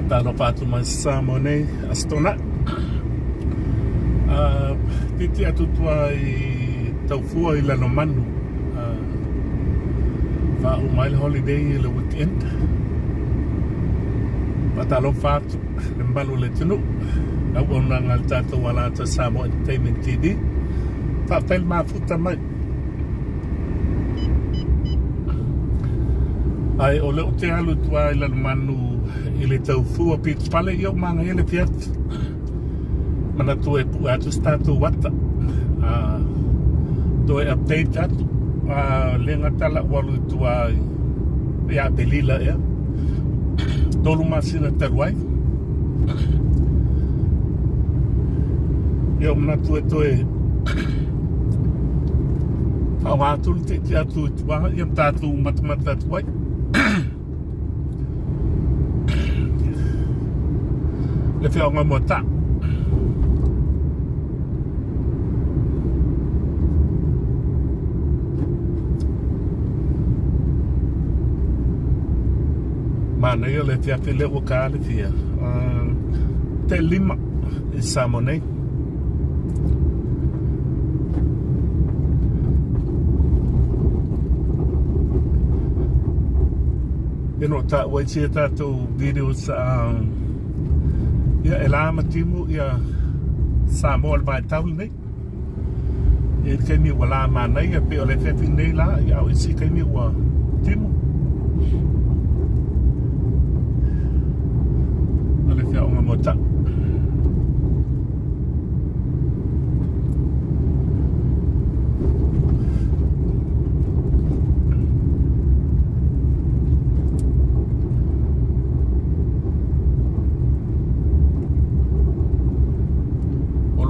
Talo patu masamo nei astona. Titi atutua I Taufua I Lalomanu. Va umai holiday le weekend. Patalo fatu lembalu le tunu. Au ona ngal tatu wala ta Samo Entertainment TV. Fa pel mafuta mai. Ai o leo te alu tua I Lalomanu I le Taufua pits pale yo manga ele fiat. Mana tu e pu atu statu wata. Do e update atu. Lenga tala walu tua ya belila ya. Tolu masina terwai. Yo mana tu e toe. Awatul te atu tua yam tatu matmata tuai. Le fea onga mota. Mana yo le fea fele o ka le fea. Te lima I Samo nei. You know, ta wai tia tātou videos ia e la matimu ia Samo al vai taul nei. E kai mi wala mana ia pe ole fefi nei la ia o isi kai mi wa timu. Ole fea onga mota.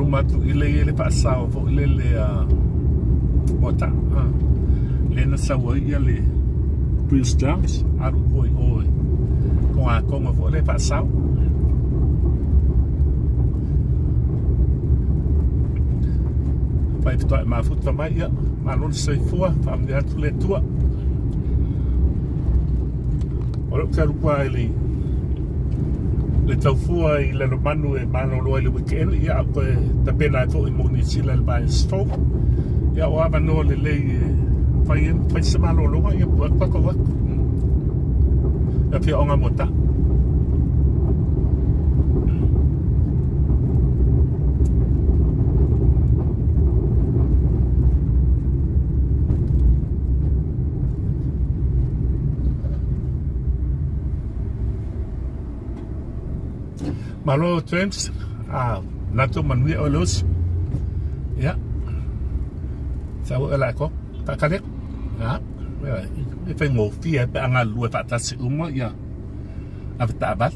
Matu ile pasao fo ile mota le na sawa ia le Prince Charles aru oi com a como fo le pasao pai to ma futa mai ia ma non sei fua fam de atu le tua ora quero quale le Taufua I Lalomanu e mano loa le weekend ia ko ta pena fo I municipal al bai sto ia o ava no le fai se malo loa ia pa ko wa ia fi onga mota Malo trends nato manui olos ya sao lại có ta cái đấy phải ngủ phía bạn ngà lùi phải ta sử dụng ya ta bắt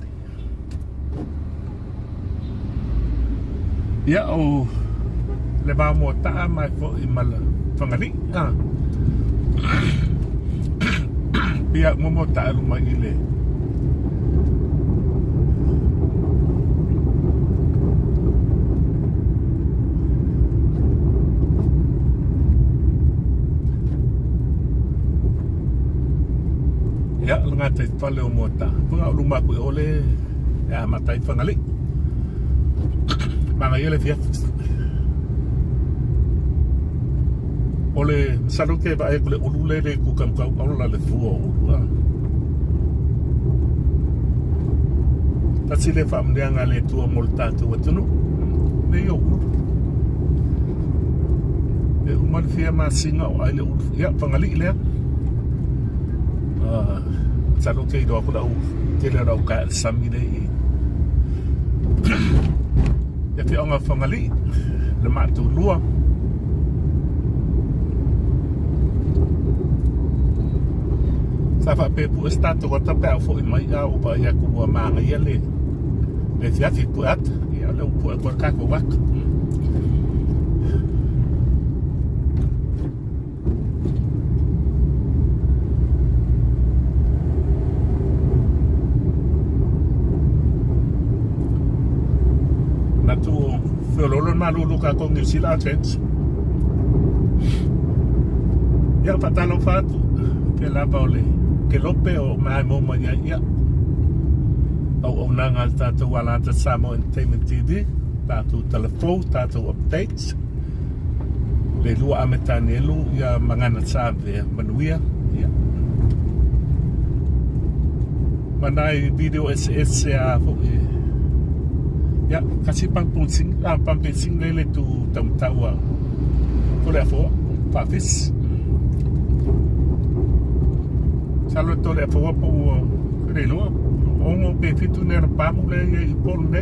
ya o le ba mo ta mai fo imal fangali bia mo ta lu mai ile ya ngata pale o mota punga luma ku ole ya matai fangali manga yele fiat ole salo ke ba ekule ulule le ku kam ka ola le fuo tasile fam de ngale tu molta tu tunu ne yo e uman fia ma singa o ale ya fangali le salo ke do aku lau ke le rau ka sami dei ya fi onga fangali le matu lua sa fa pe pu stato ko ta pe fo I mai au ba ya ku wa manga ya le fia fi pu at ya le pu ko ka ko wak tu Lalomanu malu luka kong Socializing ya patalo fatu ke la paule ke lope o mai mo manya ya au nanga tātou alata Samoa Entertainment TV, tātou telefon, tātou updates. Le lua ametani elu ia mangana sabe manuia. Ya. Manai video SS ya ya kasi pampensing lele tu tamtawa. Tole afo papis. Salo tole afo po le lua. Ongo pe fitu nera pamu le i polu le.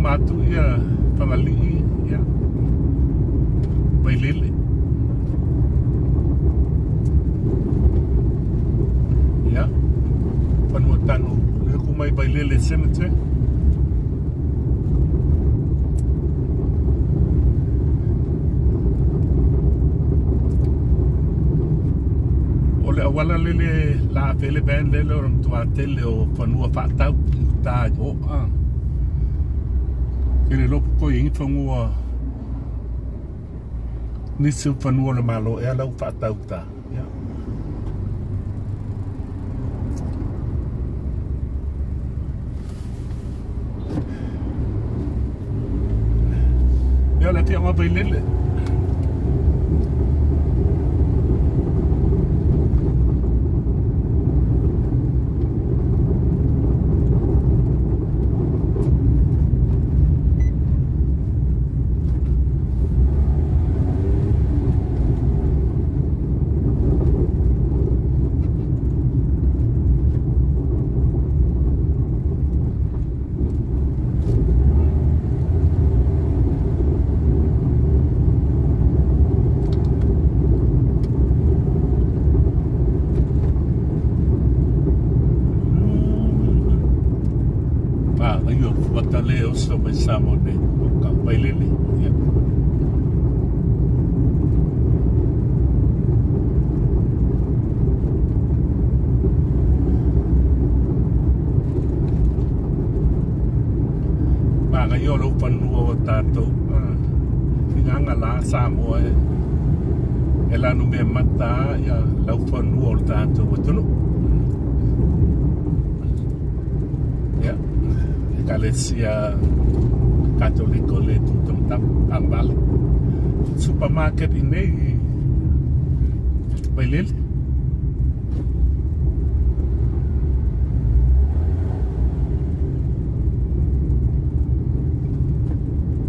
Matu ia pangali ia. Bailele. Ya. Panuatano le kumai bailele cemetery. Wala lele la tele ben lele orang tua tele o fanua fatau ta o ele lo ko yin fangua ni se fanua le malo e la fatau ta ya ya la tia ma lele Leo so mai samo ne ka bailele ya ba ga yo lo panu tato nganga la samo e la no me mata ya la panu tato botuno ya Kalesia Katoliko le tutum tap ambal supermarket ini bailel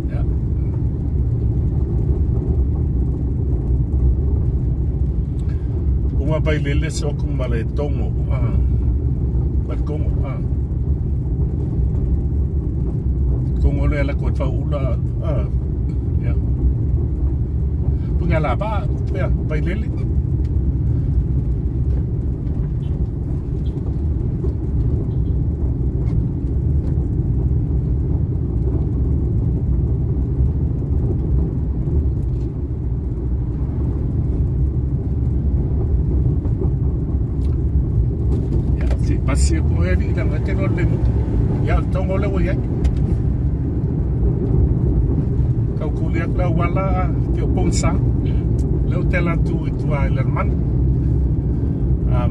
ya uma bailel so kum male tongo batkongo Kung ole la ko fa ula ya pengala ba ya bailele ya si pasi ko eli dan ke no le ya tongo le wo ya kuliah la wala ke ponsa le hotel tu itu Lalomanu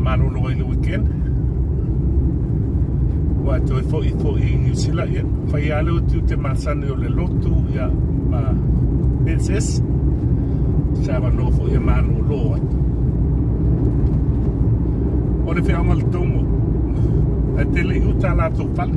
malu lo le weekend wa to fo i sila ya fa ya le tu te masan yo le lotu ya ma princess sa va no fo ya malu lo o le fe amal tomo a tele uta la to fal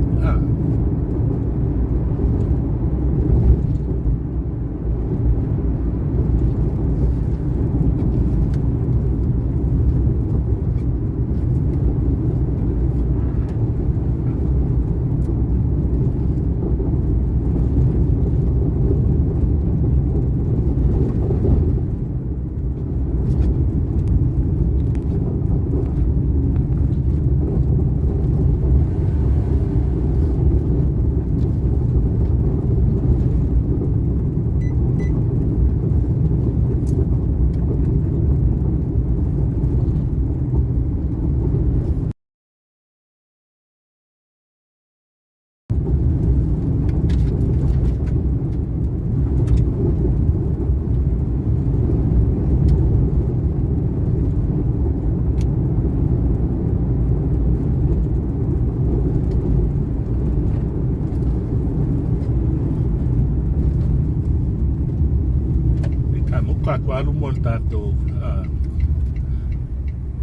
whalu mo le tātou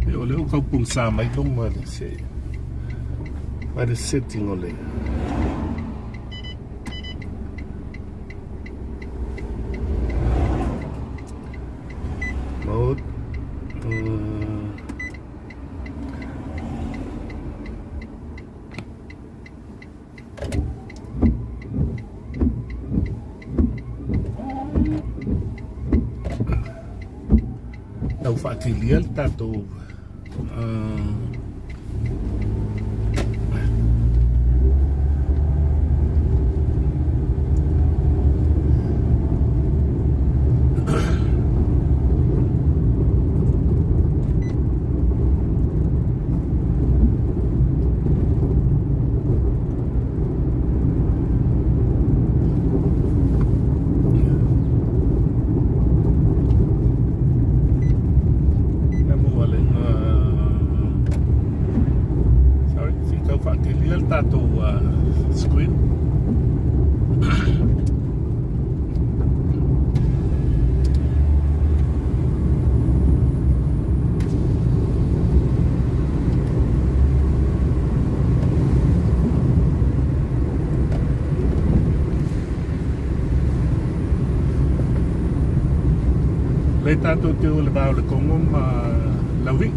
e o leo kaupung sa mai longa le se mai le setting o le mode tau whaatilia le tātou screen. Le tātou te o le wāo le kongo ma lauri.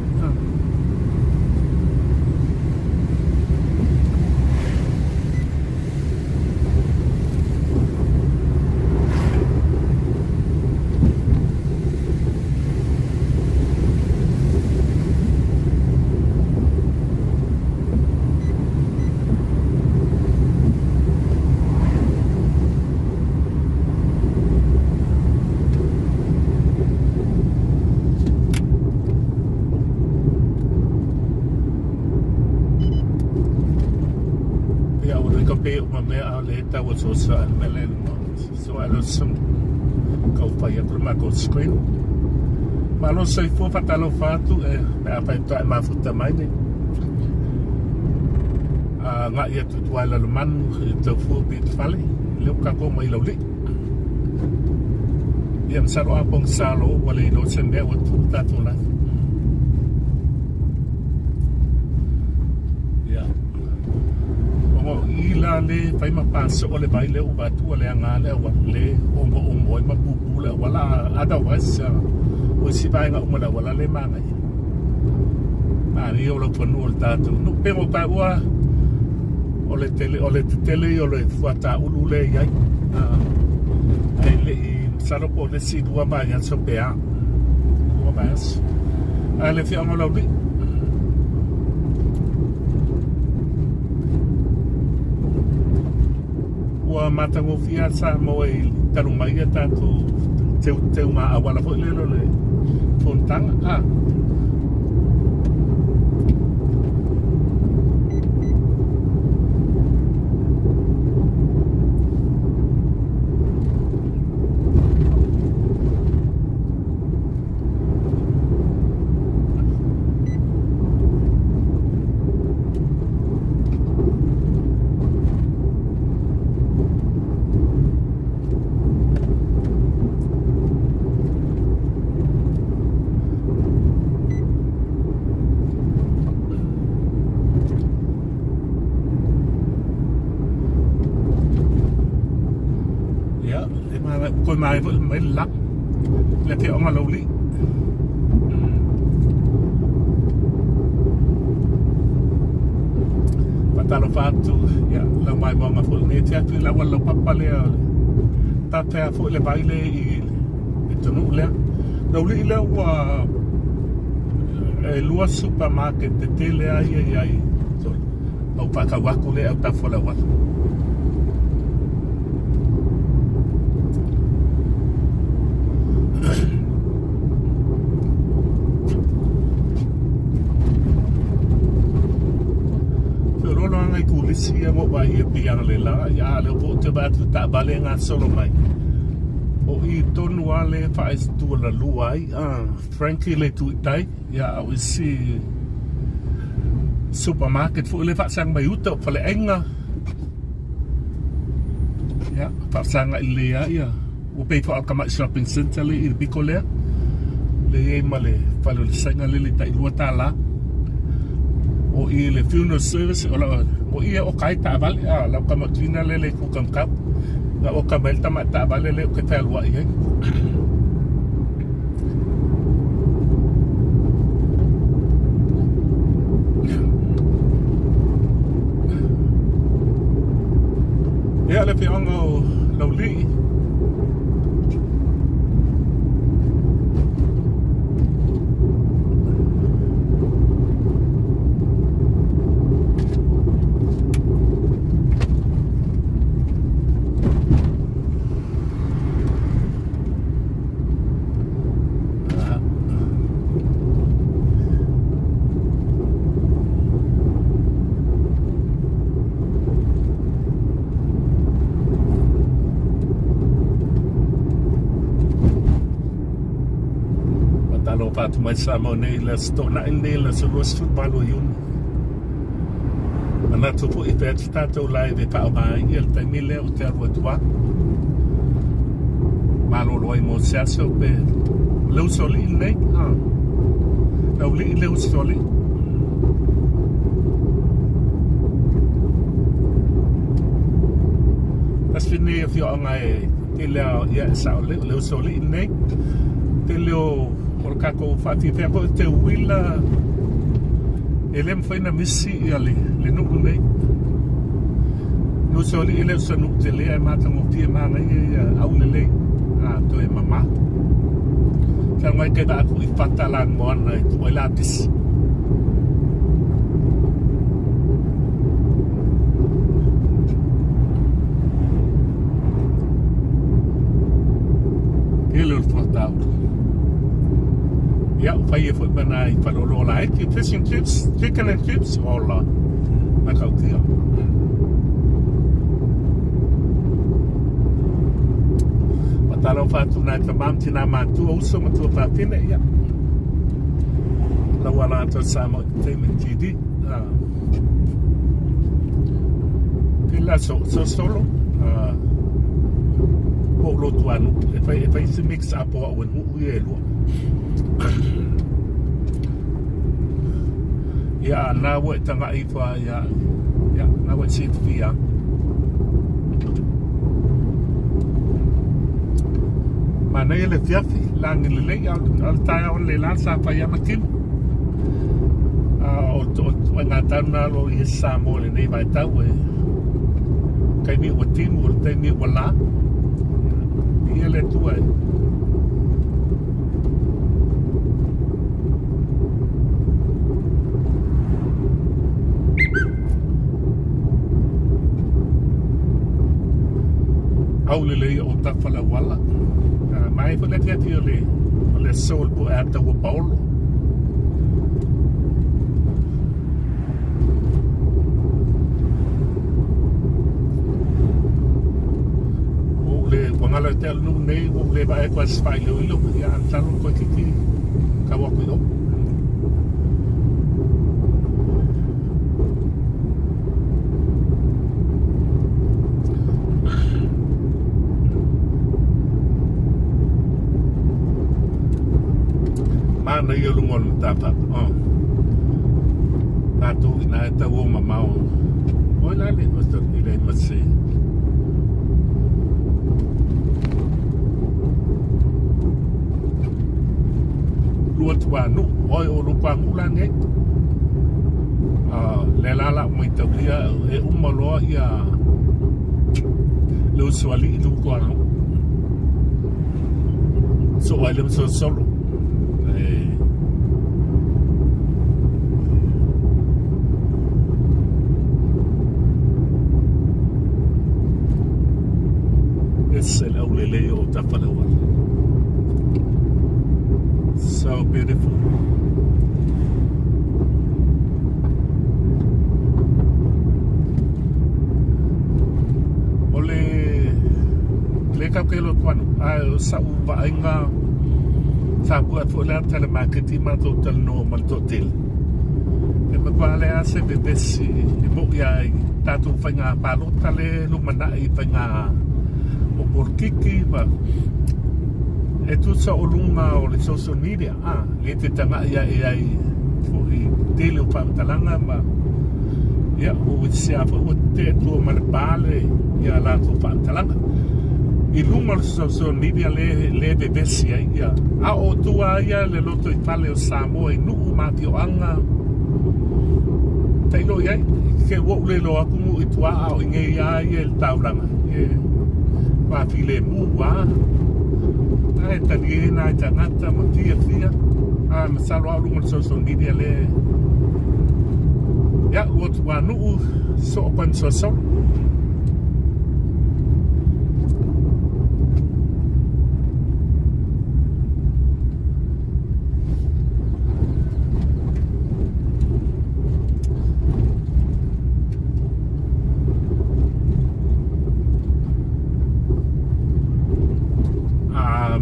Pe uma mea le tau so sa melen so alo sum kau pai pro ma ko screen ma lo sei fo fatalo fatu e apa ta ma futa mai ne nga ia tu tuala lo man Taufua bit fale le ka ko mai lo li ia saro apong salo wale no sende o tu tatu la ila le fai mapaso o le vai le uba tu le anga le wa le o mo ma pupu le wala ada wasa o si vai nga uma wala le manga ma ri o lo tonu o tatu no pero pa wa o le tele o le fuata ulu le yai ai le saro po le si dua ba ya so pea o bas ale fi amo lo bi wa matango fia sa mo e tarumai ta tu teu ma awala fo le fontanga coi mai vẫn mấy lắc là theo mà lâu lý và ta lo fatto ya la mai bonga fu ne tia tu la wala papa le ta ta fu le baile i tonu le lâu lý le wa lua supermarket te tele ai so au pa ka wa ko le au ta fu la wa sia mo ba ia piang le la ya le po te ba tu ta bale nga solo mai o i tonu ale fa is tu la luai frankly le tu tai ya we see supermarket fu le fa sang mai uto fa le enga ya fa sang ile ya o pe fa ka ma shopping center le i bicole le e male falo le senga lili ta ilua tala o I le funeral service o ia o kai ta vale la kamatina lele ku kam kap la o kamel ta mata vale le ke tal wa ia ia le fianga o lauli Patu mai sama nei la sto na nei la so los futbalo yun ana to po ipet tato live pa ba il ta mille o ter o tua malo loi mo sasso pe lo soli nei lo li lo soli tas fini if yo ngai tele ya sa lo soli nei tele o kako fati te ko te wila elem foi na misi ali le no nei no soli ele so no te le mata mo pie mana ia au le to e mama ka mai ke da ku I patalan mo na o latis ele flotau ja, fai foi bana I falolo la e fish and chips, chicken and chips όλα να καουθία. Πατάλο φάτου να tamam tina matu also matu patine ja. La wala to samo temen tidi. Pilla solo. Polo tuanu e fai se mix up o when we lo. Ya na wo tanga I fa ya na wo sit fia mana ele fiafi lang le ya al taia on le lanza pa ya makin o nga tana lo I sa mo le nei vai ta we kai mi o tin o te mi wala ele tu ai au le o tafala wala mai fa le tiati o le sol po ata o paulo o le wangala tel no nei o le ba e kwa spai le ilo ya antalo ko kiki ka wa ko na ia lungon tapa tatu ina ta wo mamau oi la le no sto ile matse luat wa no oi o lupa mulange le la mai ta ia e umalo ia lo swali lu ko no so ai le so solo الأولية وتقل أول so beautiful ole le ka kelo kwano sa uba inga sa buat fola telemarketing ma total normal total e ma pale ase bebesi e mo ya tatu fanga palo tale lu mana I fanga o por kiki ba e tu sa o lunga o le social media le te tanga ia ai i tele o pātalanga ma ia o se afa o te tu marpale ia la tu pātalanga i lunga o social media le bebesi ia a o tua ia le loto i pale o Samoa i nuu mati o anga tailo ia ke wo le lo aku mu i tua o inge ia i el taulanga ma file mu wa ai tani na tangata ma tia masalo au lunga social media le ya o tua nuu so pan so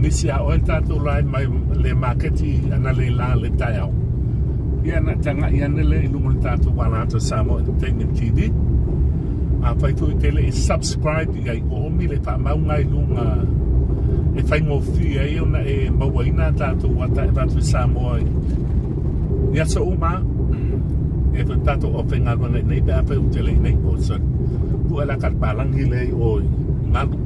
misi a oel tātou lai mai le maketi ana le la le tai au. Ia na tanga ia nele i lunga le tātou wānata Samoa Entertainment TV. A whaitu i tele i subscribe i ai omi le pa maunga i lunga e whaingofi e ona e mawaina tātou wata e tātou Samoa. Ia so uma e tātou openga wana nei pe ape u tele i nei o son. Pua la kalpalangi le o ngalu.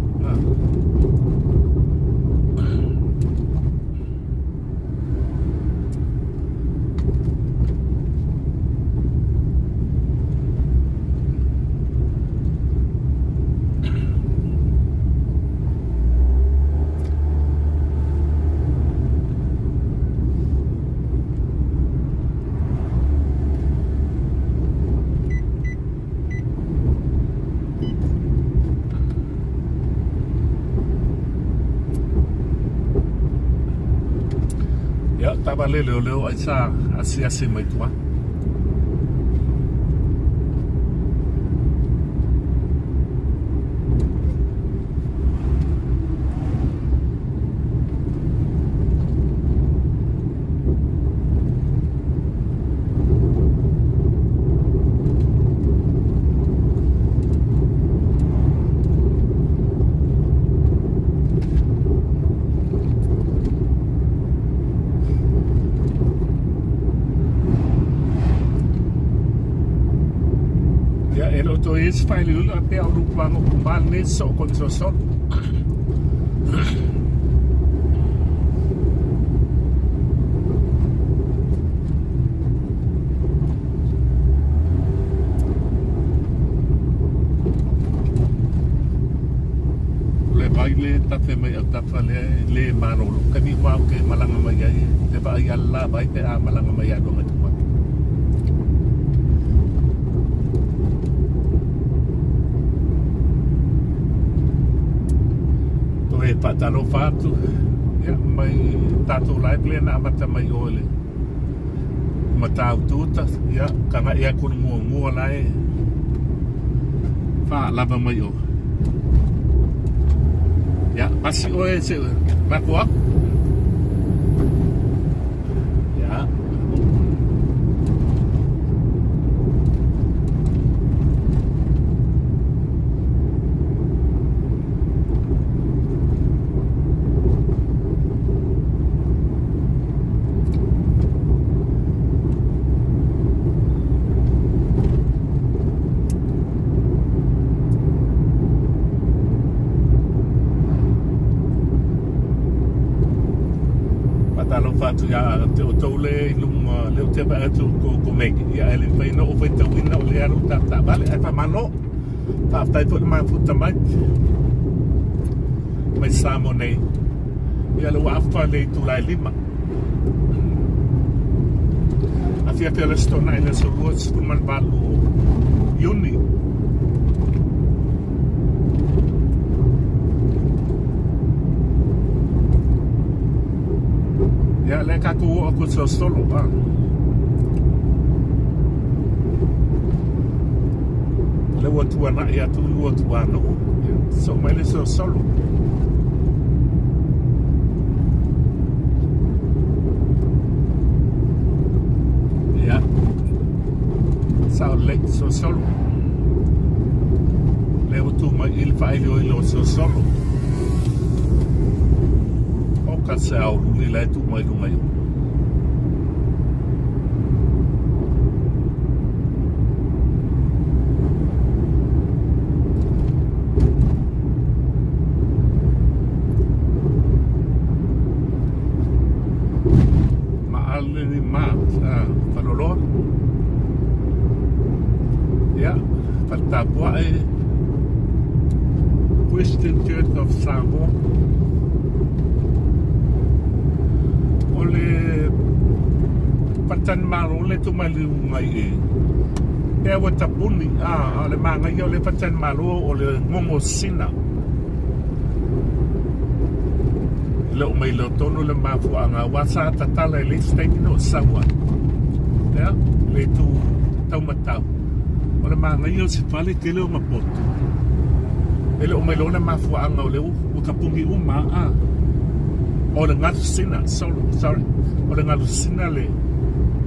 Tava leo ai sa asi mai tua. Esse fai lui até o plano mal nesse o construção le baile tá feme tá fale le manolo kami wa ke malanga mai te vai alla vai te a malanga mai do mai e patalo fatu ya mai tato lai plena mata mai ole Matautu ya kanga ia kun ngo lai fa lava mai o ya pasi o ese makwa ya fatu ya te o tole lunga le o te ba atu ko meki ya ele pai no o pai tau ina o le aru ta vale e fa mano fa tai to ma futa mai mai samo nei ya le wafa le tu lai lima a fia pela stona ile so ruas fu man balu yuni ya le kaku aku solo le watu ana ya tu watu ano so mai le solo ya sao le solo le watu mai il fai lo solo ka se au luni lai tu mai lunga yo. Ma'alini falolor. Ya, Taufua Christian Church of Samoa. Ole patan malo le tu maliu ngai e wa tapuni ale manga yo le patan malo ole ngomo sina le mai lo tonu le mafu anga wasa tatala le state no sawa ya le tu tau matau ole manga yo se pale ke le mapoto ele o mai lo le mafu anga le u kapungi uma o le ngatu sina sorry o le ngatu sina le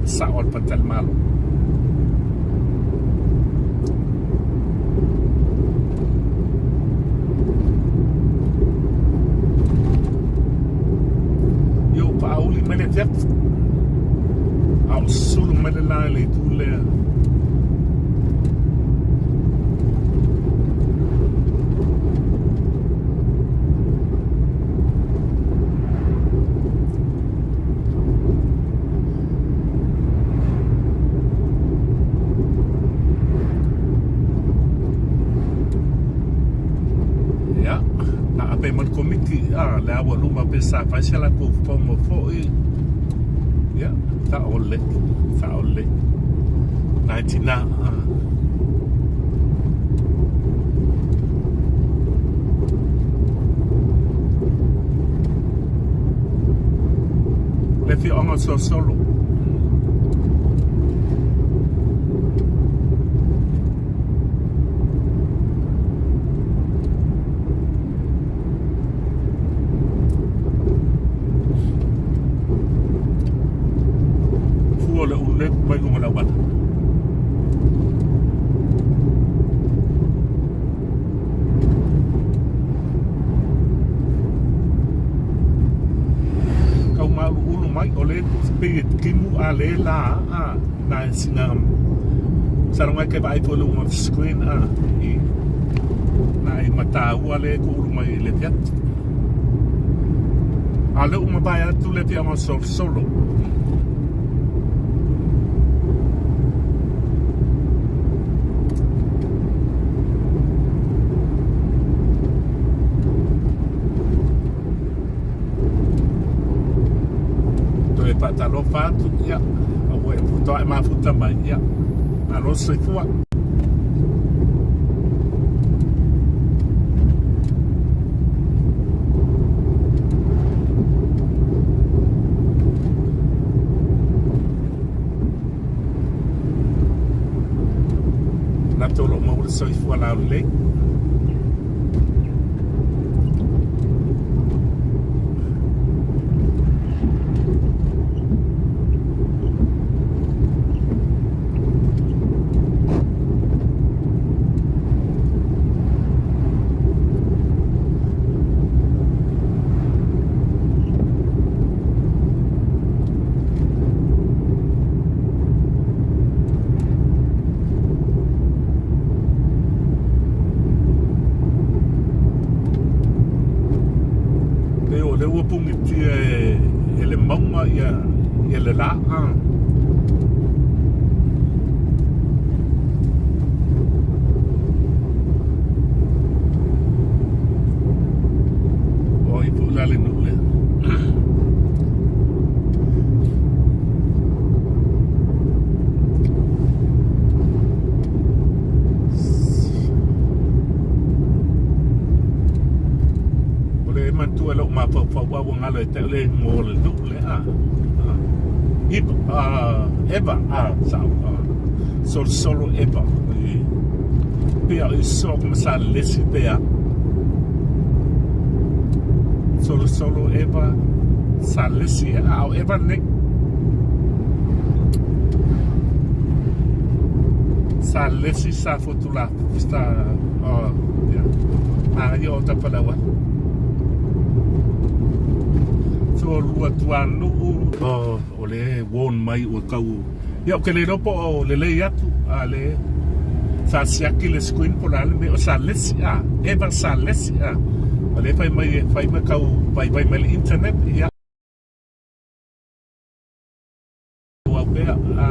sa ol patal malo yo pauli mele tet au sulu mele la le tu le komiti le awa luma pe sa faisa la ko fomo foi ya ta ole 99 le fi onga solo le ule mai lunga la wata kau malu ulu mai ole spirit kimu ale la na sinam sarungai ke bai po lunga screen i na i Matautu ale ko ulu mai le piat ale uma bai atu le piat ma solo patalo fatu ya awe puto ai mafuta mai ya alo Taufua na tolo mo Taufua la le le ua pungi tia le maunga ia le la o i pu la le nule tu lo ma pa wa ngalo te le ngol du le eba solo eba pia so come sa lesi pia solo eba sa lesi eba ne sa lesi sa fotula sta ya io ta palawa to lua tuanu o le won mai o kau ia o ke le ropo o le lei atu a le sa siaki le screen po la me o sa lesi a ever sa lesi a o le fai mai kau vai mai le internet ia o pe a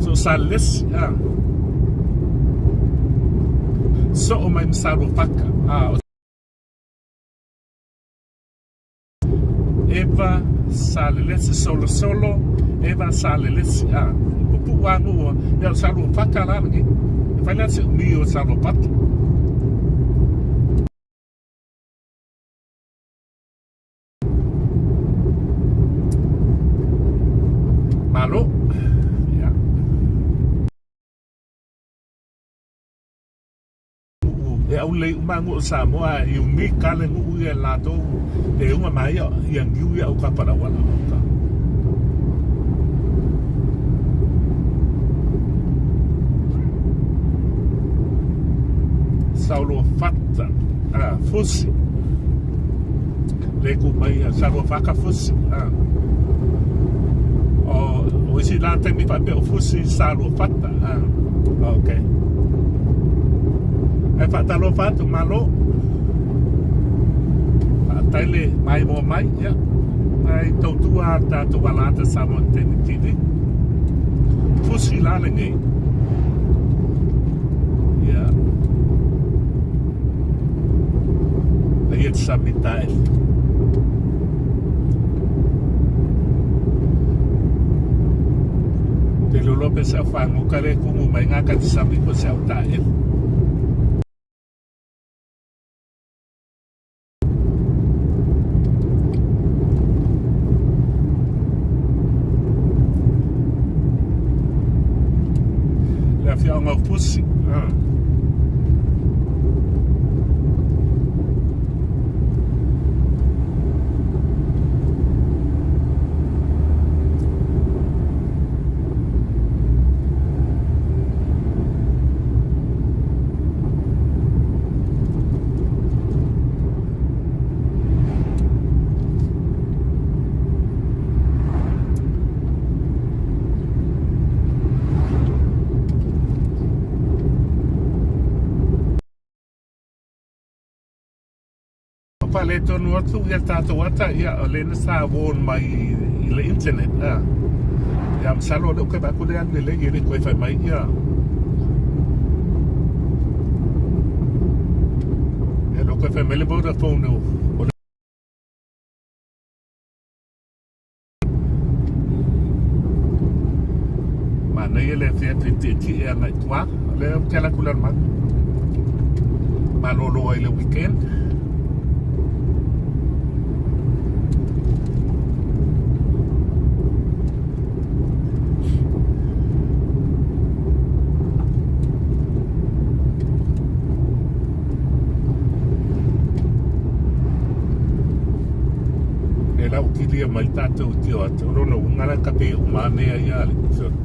so sa lesi a so o mai msaro paka a eva salelesi solo eva salelesi a pupu wangu ya salo paka la ngi fai la se mio salo paka malo ya e au le umangu sa moa i umi kale ngu e lato e unga mai yang yu ya uka para wala ka saulo fatta fusi le ku mai saulo faka fusi o isi la temi pa pe fusi saulo fatta okay e fatta lo fatto malo taile mai mo mai ya ai Taufua ta to walata sa mo teni fusi la ngi ya ai sabitai te lo Lopez a fango kare kumu mai ngaka sabi ko sa utai Fianga pusi le tonu atu ia tātou ata ia o le nasa won mai i le internet ia msalo le uke baku le ane le i le koe fai mai ia le koe fai mai le Vodafone o le ma nei le fia ti e anai tua le kela kular ma ma lolo ai le weekend la ukilia mai tātou tio atu rono ungara kape umanea ia le kusoro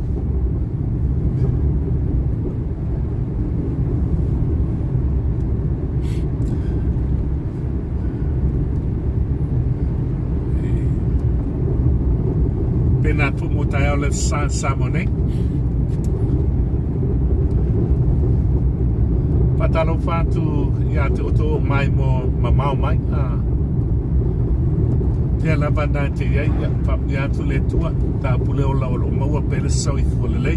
pena tu motai au le Samonei patalo fatu ia te oto mai mo mamau mai Te la banda te ia pa ia tu le tua ta pule o la o maua pele so I fu le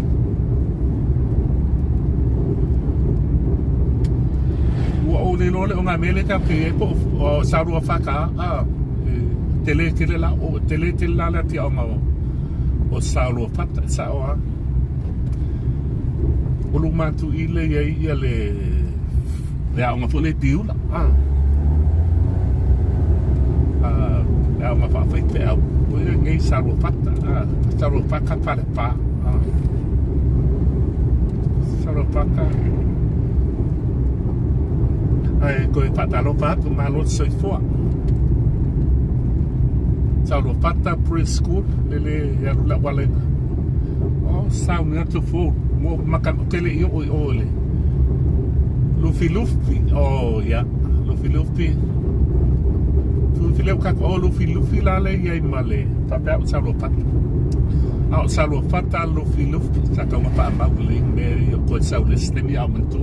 o le lole o nga mele ka pe po o saru faka tele tele la o tele tele la ti o mau o saru fata sa o lu matu ile ia le ya o nga fu le diula ma fa fai te au o ngai saru faka pare pa saru faka ai ko patalo fatu malo soi fo saru fata preschool le ya la wale o saunu atu fo mo makan tele I o le lufi o ya lufi Tu fileu ka ko lufi la le ia male. Pa pe sa lo pat. Au sa lo fata lufi sa ka ma pa ma le me yo ko sa le sistemi au mentu.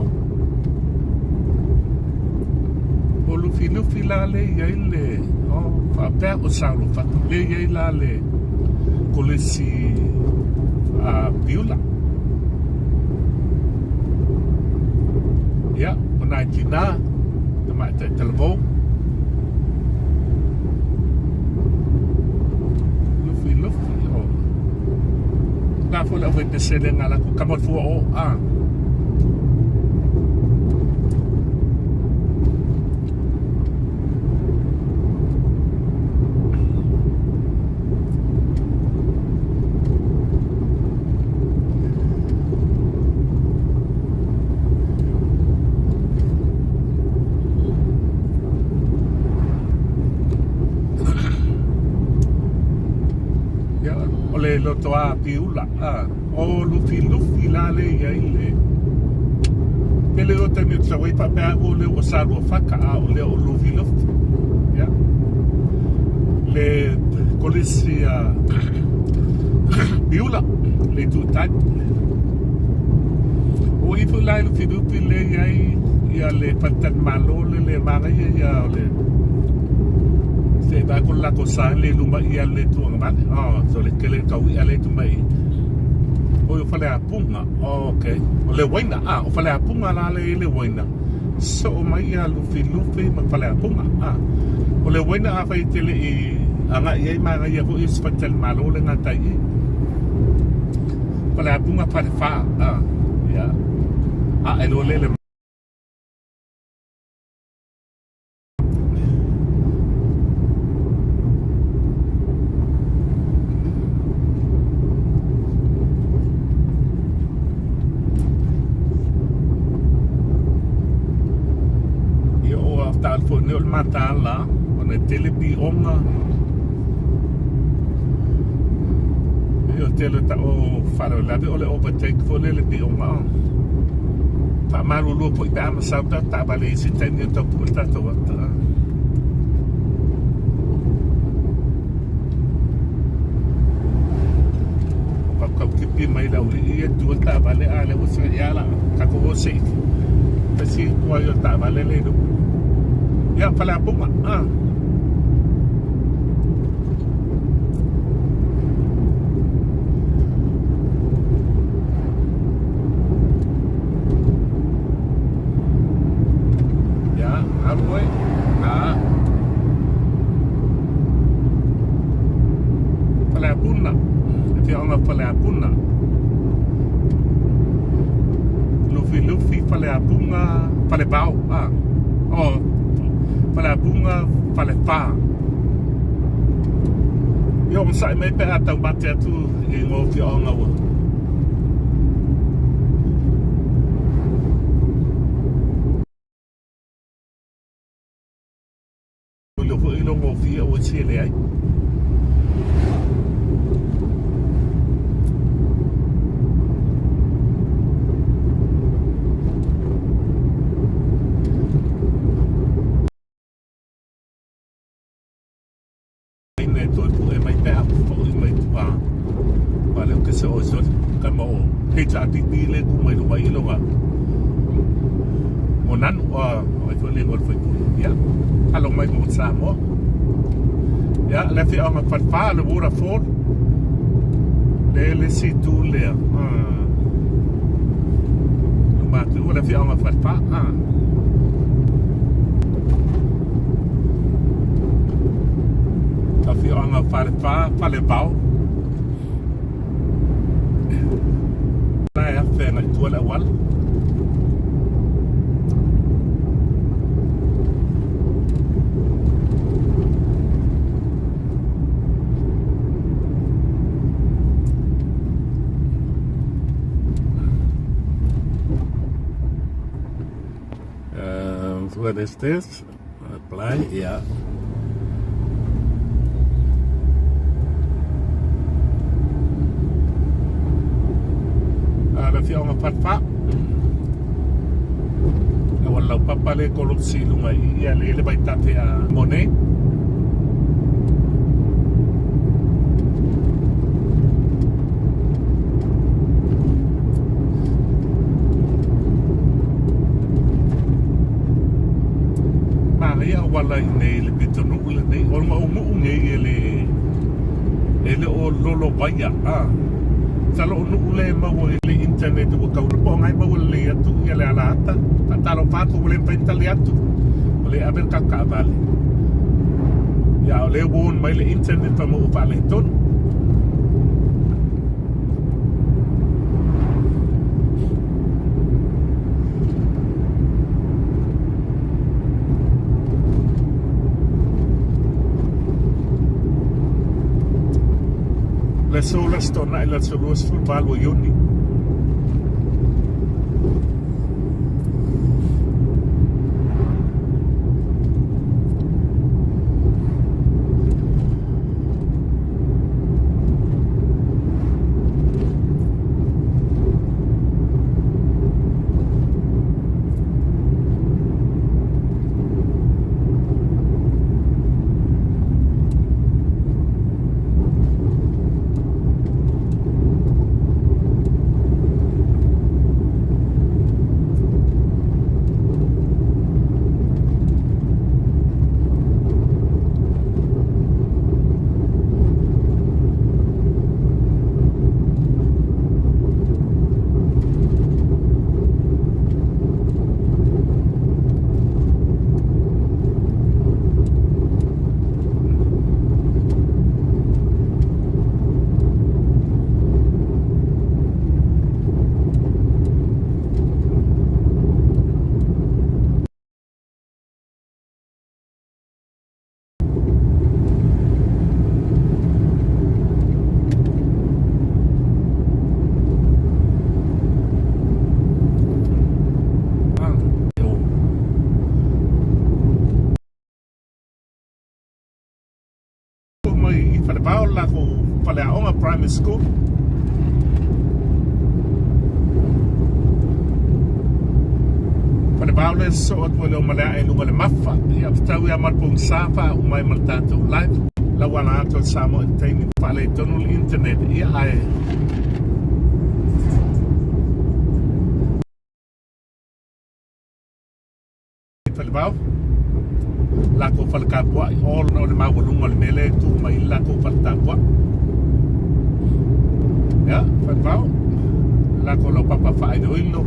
O lufi la le ia le. Oh, pa pe sa lo fata le ia la le. Ko le si biula. Ya, ona tina. Ma te telefo. Na fo la wete sele ngala ko kamot fu o ole lo toa piula o lufi la le ia ile pele o tani tsa wai pa pa o le o sa lo faka o le o lufi ya le kolisia piula le tu tat o i fu la lufi le ia le patan malo le manga ia le se va con la cosa le luma ia le tu ngale so le kele ka ia le tu mai o yo fale apunga okay o le waina o fale apunga la le waina so mai ia lufi ma fale apunga o le waina a fa tele i anga ia ma ia ko is fatal malo le ngata i fale apunga fa ya elo le for ne ol matala on a telebi onga yo tele ta o faro la de ole overtake for le bi onga pa maru lo po ta ma sa ta bale si tenyo to po ta to ta pa ka kipi mai la uli e tu ta bale ale o se ya la ka ko se pa si ko yo ta bale le do ya fala punga ya aloi fala punna ti ona fala punna lufi fala punga fala bau fale bunga fale pa yo sai mai pe ata bate tu e ngo fi onga wo lo fo ilo ngo fi o chile ai pizza di le ku mai lo mai lo wa monan wa ai fo le ngol fo ya alo mai mo sa mo ya le fi on fa le wora for le si tu le ma tu le fi on fa fi on fa le pau في الدول الأول what is this? Apply, yeah. Fi ona patpa wala papa le kolopsi lunga ia le bai tate a mone wala I nei le pitonu le nei o ma o mu ngai ele o lolo vaya talo no ule mau le internet o ka po ngai mau le atu ia le ala ata talo pato le pentale atu le aben ka vale ya le bon mai le internet pa mo pa le ton le sola stona e la solos fu valo ioni Paula ko pala o primary school pala Paula so at wala mala ay lunga mafa ya tawi amal pong sapa umay maltato live lawan ato sa mo entertainment pala tonul internet iya ay pala Paula lako falkapwa all no le mawulung al mele tu mai lako falkapwa ya falkapwa lako lo papa fai do illo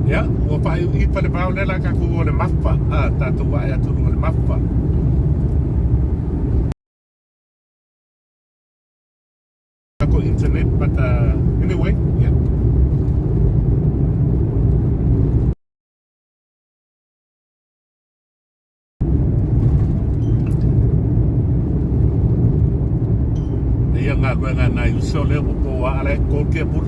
ya o pa I pa le baule la ka ku le mappa tatua ya tu le mappa ko internet but anyway yeah ya nga na yu so le po ala ko ke pur